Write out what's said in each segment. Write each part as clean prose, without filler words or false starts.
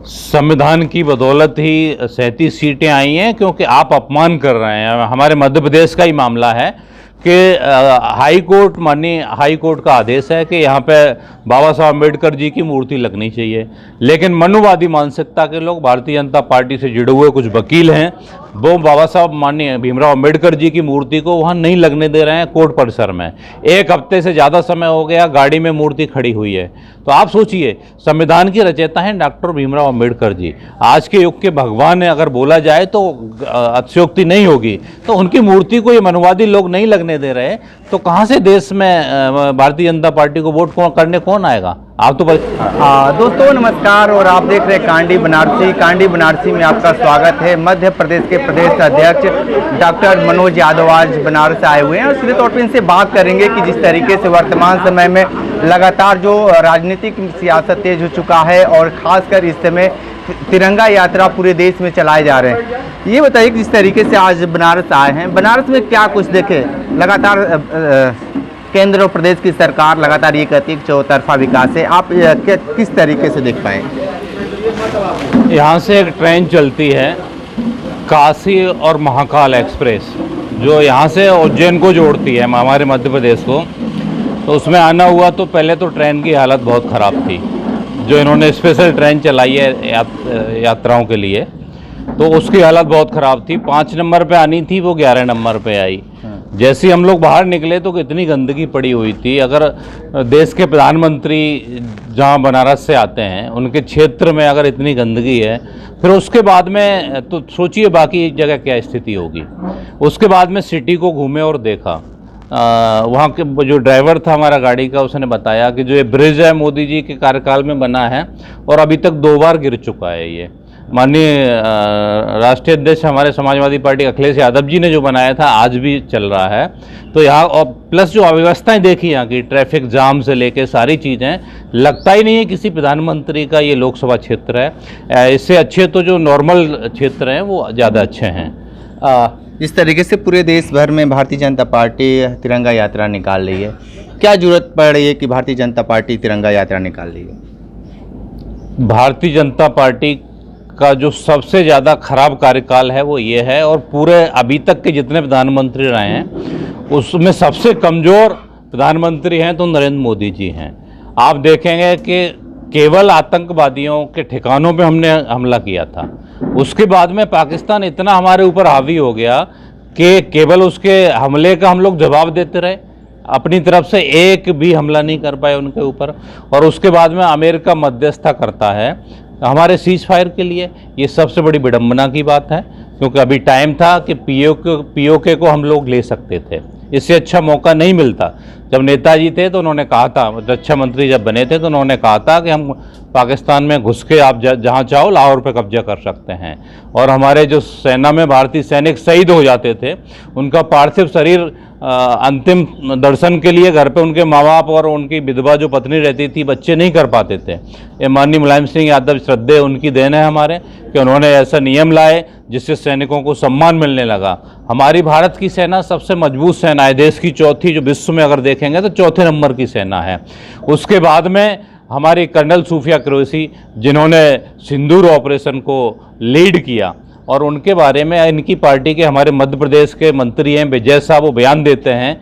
संविधान की बदौलत ही 37 सीटें आई हैं, क्योंकि आप अपमान कर रहे हैं। हमारे मध्य प्रदेश का ही मामला है कि हाई कोर्ट माननीय हाई कोर्ट का आदेश है कि यहाँ पे बाबा साहब अम्बेडकर जी की मूर्ति लगनी चाहिए, लेकिन मनुवादी मानसिकता के लोग, भारतीय जनता पार्टी से जुड़े हुए कुछ वकील हैं, वो बाबा साहब माननीय भीमराव अम्बेडकर जी की मूर्ति को वहाँ नहीं लगने दे रहे हैं कोर्ट परिसर में। 1 हफ्ते से ज़्यादा समय हो गया गाड़ी में मूर्ति खड़ी हुई है। तो आप सोचिए, संविधान की रचयिता हैं डॉक्टर भीमराव अम्बेडकर जी, आज के युग के भगवान है अगर बोला जाए तो अतिशयोक्ति नहीं होगी। तो उनकी मूर्ति को ये मनुवादी लोग नहीं लगने दे रहे, तो कहाँ से देश में भारतीय जनता पार्टी को वोट करने कौन आएगा? आप तो दोस्तों नमस्कार, और आप देख रहे हैं कांडी बनारसी। कांडी बनारसी में आपका स्वागत है। मध्य प्रदेश के प्रदेश अध्यक्ष डॉक्टर मनोज यादव आज बनारस आए हुए हैं और सीधे तौर पर इनसे बात करेंगे कि जिस तरीके से वर्तमान समय में लगातार जो राजनीतिक सियासत तेज हो चुका है और खासकर इस समय तिरंगा यात्रा पूरे देश में चलाए जा रहे हैं, ये बताइए कि जिस तरीके से आज बनारस आए हैं, बनारस में क्या कुछ देखे? लगातार केंद्र और प्रदेश की सरकार लगातार ये कहती है कि चौतरफा विकास है, आप किस तरीके से देख पाए? यहाँ से एक ट्रेन चलती है काशी और महाकाल एक्सप्रेस, जो यहाँ से उज्जैन को जोड़ती है हमारे मध्य प्रदेश को। तो उसमें आना हुआ तो पहले तो ट्रेन की हालत बहुत ख़राब थी, जो इन्होंने स्पेशल ट्रेन चलाई है यात्राओं के लिए, तो उसकी हालत बहुत ख़राब थी। 5 नंबर पे आनी थी, वो 11 नंबर पे आई। जैसे ही हम लोग बाहर निकले तो कितनी गंदगी पड़ी हुई थी। अगर देश के प्रधानमंत्री जहाँ बनारस से आते हैं उनके क्षेत्र में अगर इतनी गंदगी है, फिर उसके बाद में तो सोचिए बाकी जगह क्या स्थिति होगी। उसके बाद में सिटी को घूमे और देखा, वहाँ के जो ड्राइवर था हमारा गाड़ी का, उसने बताया कि जो ये ब्रिज है मोदी जी के कार्यकाल में बना है और अभी तक 2 बार गिर चुका है। ये माननीय राष्ट्रीय अध्यक्ष हमारे समाजवादी पार्टी अखिलेश यादव जी ने जो बनाया था, आज भी चल रहा है। तो यहाँ और प्लस जो अव्यवस्थाएं देखी यहाँ की, ट्रैफिक जाम से लेके सारी चीज़ें, लगता ही नहीं है किसी प्रधानमंत्री का ये लोकसभा क्षेत्र है। इससे अच्छे तो जो नॉर्मल क्षेत्र हैं वो ज़्यादा अच्छे हैं। जिस तरीके से पूरे देश भर में भारतीय जनता पार्टी तिरंगा यात्रा निकाल रही है, क्या जरूरत पड़ रही है कि भारतीय जनता पार्टी तिरंगा यात्रा निकाल रही है? भारतीय जनता पार्टी का जो सबसे ज़्यादा खराब कार्यकाल है वो ये है, और पूरे अभी तक के जितने प्रधानमंत्री रहे हैं उसमें सबसे कमज़ोर प्रधानमंत्री हैं तो नरेंद्र मोदी जी हैं। आप देखेंगे कि केवल आतंकवादियों के ठिकानों पे हमने हमला किया था, उसके बाद में पाकिस्तान इतना हमारे ऊपर हावी हो गया कि केवल उसके हमले का हम लोग जवाब देते रहे, अपनी तरफ से एक भी हमला नहीं कर पाए उनके ऊपर। और उसके बाद में अमेरिका मध्यस्थता करता है हमारे सीज फायर के लिए। ये सबसे बड़ी विडंबना की बात है, क्योंकि अभी टाइम था कि पीओके को हम लोग ले सकते थे, इससे अच्छा मौका नहीं मिलता। जब नेताजी थे तो उन्होंने कहा था, रक्षा मंत्री जब बने थे तो उन्होंने कहा था कि हम पाकिस्तान में घुस के आप जहाँ चाहो लाहौर पे कब्जा कर सकते हैं। और हमारे जो सेना में भारतीय सैनिक शहीद हो जाते थे, उनका पार्थिव शरीर अंतिम दर्शन के लिए घर पे उनके माँ बाप और उनकी विधवा जो पत्नी रहती थी, बच्चे नहीं कर पाते थे। ये माननीय मुलायम सिंह यादव श्रद्धेय उनकी देन है हमारे, कि उन्होंने ऐसा नियम लाए जिससे सैनिकों को सम्मान मिलने लगा। हमारी भारत की सेना सबसे मजबूत सेना है, देश की चौथी, जो विश्व में अगर देखेंगे तो चौथे नंबर की सेना है। उसके बाद में हमारी कर्नल सूफिया कुरैशी, जिन्होंने सिंदूर ऑपरेशन को लीड किया, और उनके बारे में इनकी पार्टी के हमारे मध्य प्रदेश के मंत्री हैं विजय साहब, वो बयान देते हैं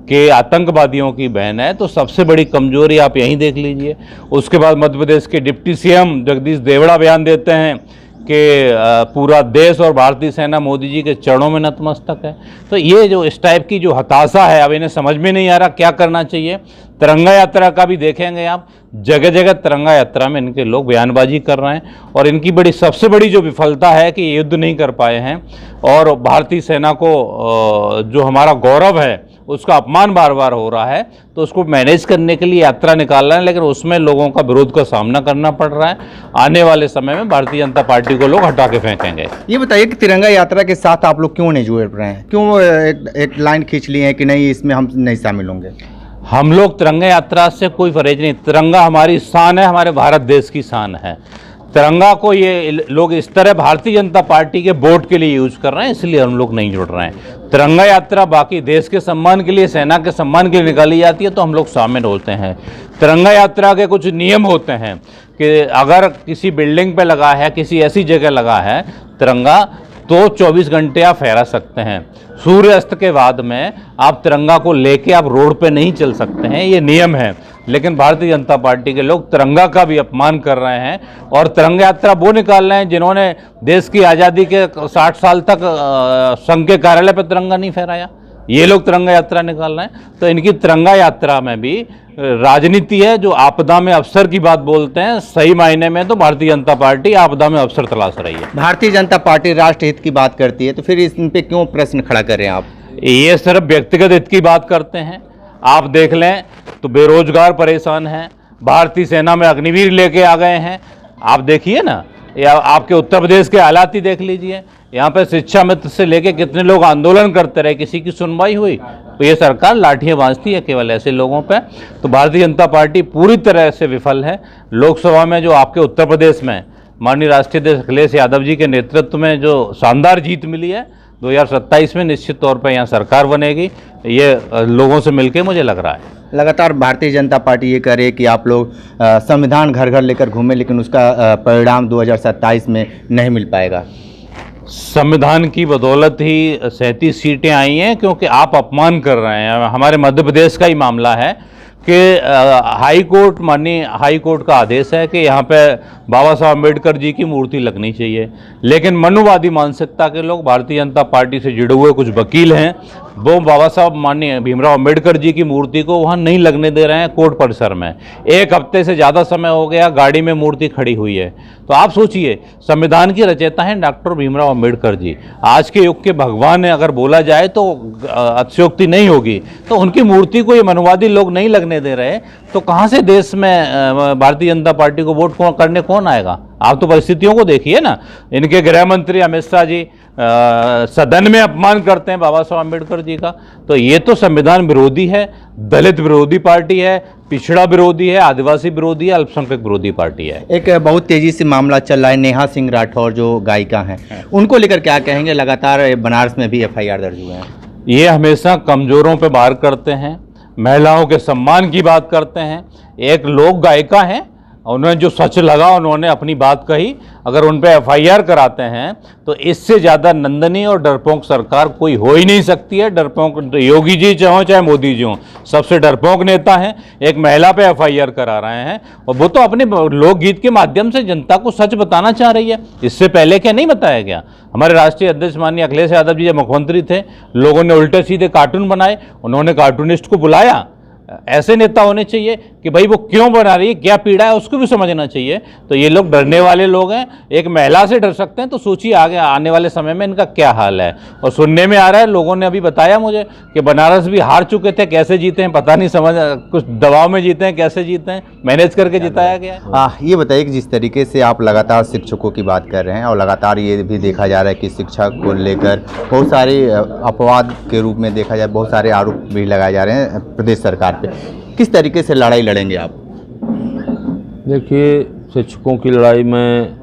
कि आतंकवादियों की बहन है। तो सबसे बड़ी कमजोरी आप यहीं देख लीजिए। उसके बाद मध्य प्रदेश के डिप्टी सीएम जगदीश देवड़ा बयान देते हैं कि पूरा देश और भारतीय सेना मोदी जी के चरणों में नतमस्तक है। तो ये जो इस टाइप की जो हताशा है, अब इन्हें समझ में नहीं आ रहा क्या करना चाहिए। तिरंगा यात्रा का भी देखेंगे आप, जगह जगह तिरंगा यात्रा में इनके लोग बयानबाजी कर रहे हैं, और इनकी सबसे बड़ी जो विफलता है कि युद्ध नहीं कर पाए हैं, और भारतीय सेना को जो हमारा गौरव है उसका अपमान बार बार हो रहा है। तो उसको मैनेज करने के लिए यात्रा निकाल रहे हैं, लेकिन उसमें लोगों का विरोध का सामना करना पड़ रहा है। आने वाले समय में भारतीय जनता पार्टी को लोग हटा के फेंकेंगे। ये बताइए कि तिरंगा यात्रा के साथ आप लोग क्यों नहीं जुड़ रहे हैं? क्यों एक लाइन खींच ली है कि नहीं, इसमें हम नहीं शामिल होंगे? हम लोग तिरंगा यात्रा से कोई फरेज नहीं। तिरंगा हमारी शान है, हमारे भारत देश की शान है। तिरंगा को ये लोग इस तरह भारतीय जनता पार्टी के वोट के लिए यूज कर रहे हैं, इसलिए हम लोग नहीं जुड़ रहे हैं। तिरंगा यात्रा बाकी देश के सम्मान के लिए, सेना के सम्मान के लिए निकाली जाती है तो हम लोग शामिल होते हैं। तिरंगा यात्रा के कुछ नियम होते हैं कि अगर किसी बिल्डिंग पे लगा है, किसी ऐसी जगह लगा है तिरंगा, तो 24 घंटे आप फहरा सकते हैं। सूर्यास्त के बाद में आप तिरंगा को लेके आप रोड पे नहीं चल सकते हैं, ये नियम है। लेकिन भारतीय जनता पार्टी के लोग तिरंगा का भी अपमान कर रहे हैं और तिरंगा यात्रा वो निकाल रहे हैं जिन्होंने देश की आज़ादी के 60 साल तक संघ के कार्यालय पर तिरंगा नहीं फहराया। ये लोग तिरंगा यात्रा निकाल रहे हैं। तो इनकी तिरंगा यात्रा में भी राजनीति है। जो आपदा में अवसर की बात बोलते हैं, सही मायने में तो भारतीय जनता पार्टी आपदा में अवसर तलाश रही है। भारतीय जनता पार्टी राष्ट्र हित की बात करती है, तो फिर इन पे क्यों प्रश्न खड़ा कर रहे हैं आप? ये सिर्फ व्यक्तिगत हित की बात करते हैं। आप देख लें तो बेरोजगार परेशान हैं, भारतीय सेना में अग्निवीर लेके आ गए हैं। आप देखिए ना, या आपके उत्तर प्रदेश के हालात ही देख लीजिए। यहाँ पे शिक्षा मित्र से लेके कितने लोग आंदोलन करते रहे, किसी की सुनवाई हुई? तो ये सरकार लाठियाँ बांधती है केवल ऐसे लोगों पे। तो भारतीय जनता पार्टी पूरी तरह से विफल है। लोकसभा में जो आपके उत्तर प्रदेश में माननीय राष्ट्रीय अध्यक्ष अखिलेश यादव जी के नेतृत्व में जो शानदार जीत मिली है, 2027 में निश्चित तौर पर यहाँ सरकार बनेगी, ये लोगों से मिलके मुझे लग रहा है। लगातार भारतीय जनता पार्टी ये करे कि आप लोग संविधान घर घर लेकर घूमें, लेकिन उसका परिणाम 2027 में नहीं मिल पाएगा। संविधान की बदौलत ही 37 सीटें आई हैं, क्योंकि आप अपमान कर रहे हैं। हमारे मध्य प्रदेश का ही मामला है कि हाई कोर्ट, माननीय हाई कोर्ट का आदेश है कि यहाँ पे बाबा साहब अम्बेडकर जी की मूर्ति लगनी चाहिए, लेकिन मनुवादी मानसिकता के लोग, भारतीय जनता पार्टी से जुड़े हुए कुछ वकील हैं, वो बाबा साहब माननीय भीमराव अम्बेडकर जी की मूर्ति को वहाँ नहीं लगने दे रहे हैं कोर्ट परिसर में। 1 हफ्ते से ज़्यादा समय हो गया गाड़ी में मूर्ति खड़ी हुई है। तो आप सोचिए, संविधान की रचयिता हैं डॉक्टर भीमराव अम्बेडकर जी, आज के युग के भगवान है अगर बोला जाए तो अतिशयोक्ति नहीं होगी। तो उनकी मूर्ति को ये मनुवादी लोग नहीं लगने दे रहे, तो कहाँ से देश में भारतीय जनता पार्टी को वोट करने कौन आएगा? आप तो परिस्थितियों को देखिए ना। इनके गृह मंत्री अमित शाह जी सदन में अपमान करते हैं बाबा साहब अम्बेडकर जी का। तो ये तो संविधान विरोधी है, दलित विरोधी पार्टी है, पिछड़ा विरोधी है, आदिवासी विरोधी है, अल्पसंख्यक विरोधी पार्टी है। एक बहुत तेजी से मामला चल रहा है, नेहा सिंह राठौर जो गायिका हैं, उनको लेकर क्या कहेंगे? लगातार बनारस में भी FIR दर्ज हुए हैं। ये हमेशा कमजोरों पे वार करते हैं, महिलाओं के सम्मान की बात करते हैं। एक लोक गायिका हैं, उन्होंने जो सच लगा उन्होंने अपनी बात कही। अगर उन पे FIR कराते हैं तो इससे ज़्यादा नंदनी और डरपोक सरकार कोई हो ही नहीं सकती है। डरपोक योगी जी चाहो चाहे मोदी जी हों, सबसे डरपोक नेता हैं। एक महिला पे FIR करा रहे हैं और वो तो अपने लोकगीत के माध्यम से जनता को सच बताना चाह रही है। इससे पहले क्या नहीं बताया गया? हमारे राष्ट्रीय अध्यक्ष माननीय अखिलेश यादव जी जब मुख्यमंत्री थे, लोगों ने उल्टे सीधे कार्टून बनाए, उन्होंने कार्टूनिस्ट को बुलाया। ऐसे नेता होने चाहिए कि भाई वो क्यों बना रही है, क्या पीड़ा है, उसको भी समझना चाहिए। तो ये लोग डरने वाले लोग हैं। एक महिला से डर सकते हैं तो सोचिए आगे आने वाले समय में इनका क्या हाल है। और सुनने में आ रहा है, लोगों ने अभी बताया मुझे कि बनारस भी हार चुके थे, कैसे जीते हैं पता नहीं, समझ कुछ दबाव में जीते हैं, कैसे जीते हैं, मैनेज करके जिताया गया है। ये बताइए कि जिस तरीके से आप लगातार शिक्षकों की बात कर रहे हैं और लगातार ये भी देखा जा रहा है कि शिक्षा को लेकर बहुत सारे अपवाद के रूप में देखा जाए, बहुत सारे आरोप भी लगाए जा रहे हैं प्रदेश सरकार पे, किस तरीके से लड़ाई लड़ेंगे आप? देखिए, शिक्षकों की लड़ाई मैं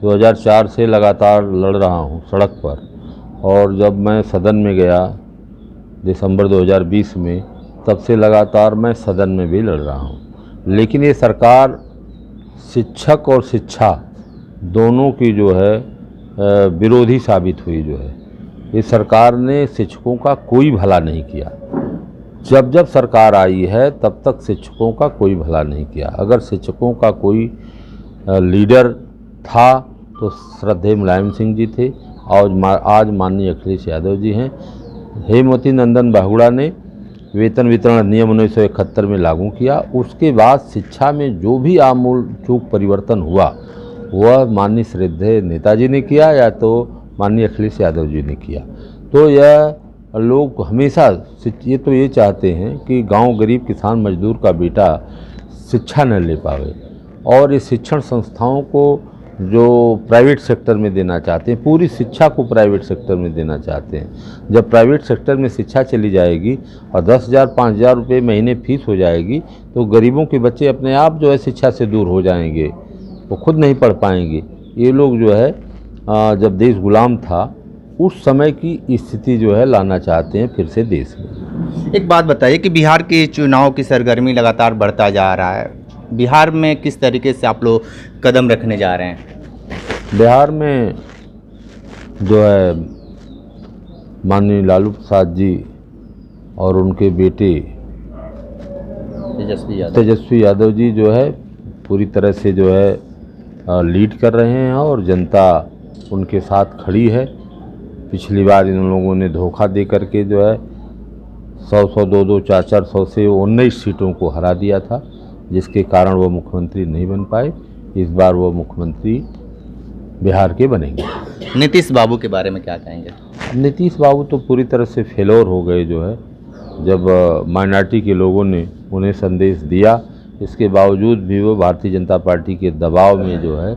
2004 से लगातार लड़ रहा हूँ सड़क पर, और जब मैं सदन में गया दिसंबर 2020 में, तब से लगातार मैं सदन में भी लड़ रहा हूँ। लेकिन ये सरकार शिक्षक और शिक्षा दोनों की जो है विरोधी साबित हुई। जो है ये सरकार ने शिक्षकों का कोई भला नहीं किया। जब जब सरकार आई है तब तक शिक्षकों का कोई भला नहीं किया। अगर शिक्षकों का कोई लीडर था तो श्रद्धेय मुलायम सिंह जी थे, और आज माननीय अखिलेश यादव जी हैं। हेमवती नंदन बहुगुणा ने वेतन वितरण अधिनियम 1971 में लागू किया। उसके बाद शिक्षा में जो भी आमूल चूक परिवर्तन हुआ वह माननीय श्रद्धेय नेताजी ने किया या तो माननीय अखिलेश यादव जी ने किया। तो यह लोग हमेशा ये चाहते हैं कि गांव गरीब किसान मजदूर का बेटा शिक्षा न ले पावे, और इस शिक्षण संस्थाओं को जो प्राइवेट सेक्टर में देना चाहते हैं, पूरी शिक्षा को प्राइवेट सेक्टर में देना चाहते हैं। जब प्राइवेट सेक्टर में शिक्षा चली जाएगी और 10,000 5,000 रुपये महीने फीस हो जाएगी, तो गरीबों के बच्चे अपने आप जो है शिक्षा से दूर हो जाएंगे। वो खुद नहीं पढ़ पाएंगे। ये लोग जो है जब देश गुलाम था उस समय की स्थिति जो है लाना चाहते हैं फिर से देश में। एक बात बताइए कि बिहार के चुनाव की सरगर्मी लगातार बढ़ता जा रहा है, बिहार में किस तरीके से आप लोग कदम रखने जा रहे हैं? बिहार में जो है माननीय लालू प्रसाद जी और उनके बेटे तेजस्वी यादव जी जो है पूरी तरह से जो है लीड कर रहे हैं और जनता उनके साथ खड़ी है। पिछली बार इन लोगों ने धोखा दे करके जो है 100, 200, 400 से 19 सीटों को हरा दिया था, जिसके कारण वो मुख्यमंत्री नहीं बन पाए। इस बार वो मुख्यमंत्री बिहार के बनेंगे। नीतीश बाबू के बारे में क्या कहेंगे? नीतीश बाबू तो पूरी तरह से फेलोर हो गए जो है, जब माइनॉरिटी के लोगों ने उन्हें संदेश दिया, इसके बावजूद भी वो भारतीय जनता पार्टी के दबाव में जो है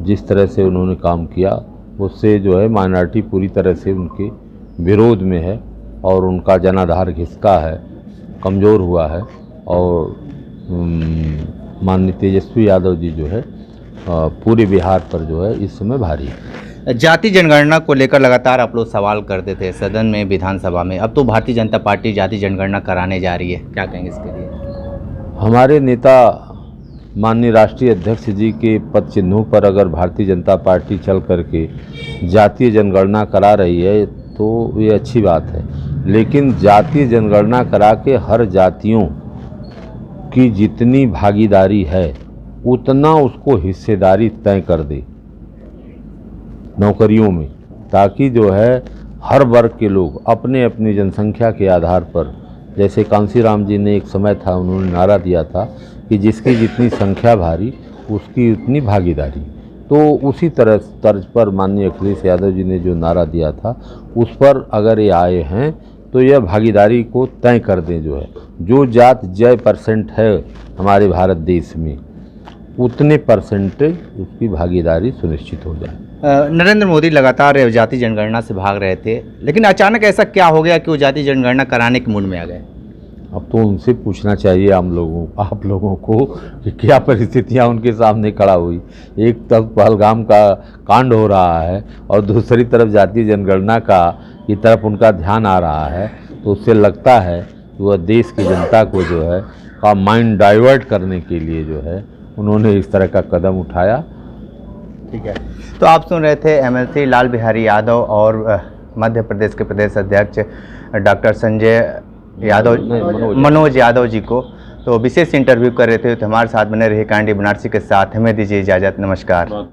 जिस तरह से उन्होंने काम किया उससे जो है माइनॉरिटी पूरी तरह से उनके विरोध में है और उनका जनाधार घिसका है, कमज़ोर हुआ है। और माननीय तेजस्वी यादव जी जो है पूरे बिहार पर जो है इस समय भारी है। जाति जनगणना को लेकर लगातार आप लोग सवाल करते थे सदन में, विधानसभा में, अब तो भारतीय जनता पार्टी जाति जनगणना कराने जा रही है, क्या कहेंगे इसके लिए? हमारे नेता माननीय राष्ट्रीय अध्यक्ष जी के पद चिन्हों पर अगर भारतीय जनता पार्टी चल करके जातीय जनगणना करा रही है तो ये अच्छी बात है, लेकिन जातीय जनगणना करा के हर जातियों की जितनी भागीदारी है उतना उसको हिस्सेदारी तय कर दे नौकरियों में, ताकि जो है हर वर्ग के लोग अपने अपनी जनसंख्या के आधार पर, जैसे कांसीराम जी ने एक समय था उन्होंने नारा दिया था कि जिसकी जितनी संख्या भारी उसकी उतनी भागीदारी, तो उसी तरह तर्ज पर माननीय अखिलेश यादव जी ने जो नारा दिया था उस पर अगर ये आए हैं तो यह भागीदारी को तय कर दें। जो है जो जात जय % है हमारे भारत देश में उतने परसेंटेज उसकी भागीदारी सुनिश्चित हो जाए। नरेंद्र मोदी लगातार जाति जनगणना से भाग रहे थे, लेकिन अचानक ऐसा क्या हो गया कि वो जाति जनगणना कराने के मूड में आ गए? अब तो उनसे पूछना चाहिए आप लोगों को कि क्या परिस्थितियां उनके सामने खड़ा हुई। एक तरफ पहलगाम का कांड हो रहा है और दूसरी तरफ जातीय जनगणना की तरफ उनका ध्यान आ रहा है, तो उससे लगता है कि वह देश की जनता को जो है का माइंड डाइवर्ट करने के लिए जो है उन्होंने इस तरह का कदम उठाया। ठीक है, तो आप सुन रहे थे MLC लाल बिहारी यादव और मध्य प्रदेश के प्रदेश अध्यक्ष डॉक्टर संजय यादव, मनोज यादव जी को, तो विशेष इंटरव्यू कर रहे थे। तो हमारे साथ बने रहे कांडी बनारसी के साथ, हमें दीजिए इजाज़त, नमस्कार।